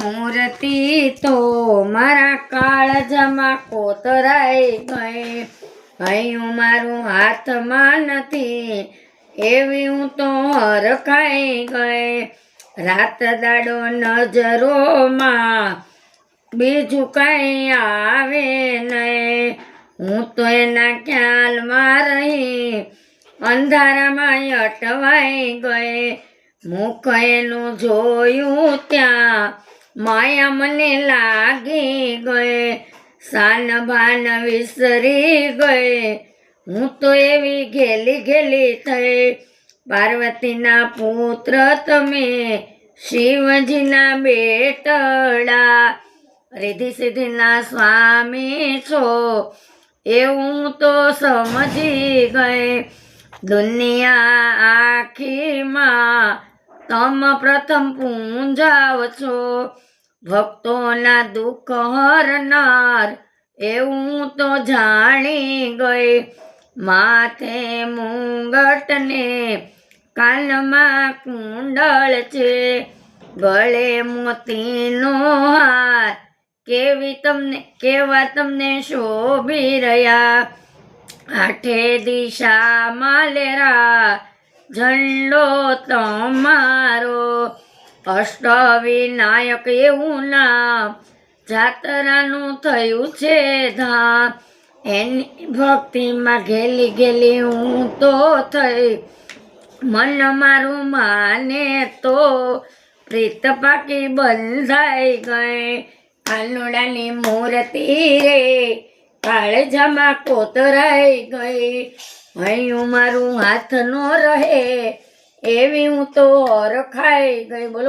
મૂર્તિ તો મારા કાળજામાં કોતરાઈ ગઈ. હૈયું મારું હાથમાં નથી એવી હું તો હરખાઈ ગઈ. રાત દાડો નજરોમાં બીજું કઈ આવે નહીં. હું તો એના ખ્યાલમાં રહી અંધારામાં અટવાઈ ગઈ. મુખ એનું જોયું ત્યાં માયા મને લાગી ગઈ. સાન ભાન વિસરી ગઈ હું તો એવી ઘેલી ઘેલી થઈ. પાર્વતીના પુત્ર તમે શિવજીના બેટડા રીધિ સિદ્ધિના સ્વામી છો એવું તો સમજી ગઈ. દુનિયા આખીમાં તમ પ્રથમ પૂંજાવ છો. ભક્તોના દુઃખ હરનાર એવું તો જાણી ગઈ. માથે મુંગટ ને કાનમાં કુંડળ છે. ગળે મોતીનો હાર કેવા તમને શોભી રહ્યા. આઠે દિશામાં લેરા ઝંડો તમારો. અષ્ટવિનાયક એવું નામ જાતરાનું થયું છે ધામ. એની ભક્તિમાં ઘેલી ઘેલી હું તો થઈ. મન મારું માને તો પ્રીત પાકી બંધાઈ ગઈ. કાનુડાની મૂર્તિ રે કાળજામાં કોતરાઈ ગઈ. હૈયું મારું હાથ નો રહે એવી હું તો હરખાઈ ગઈ. બોલો.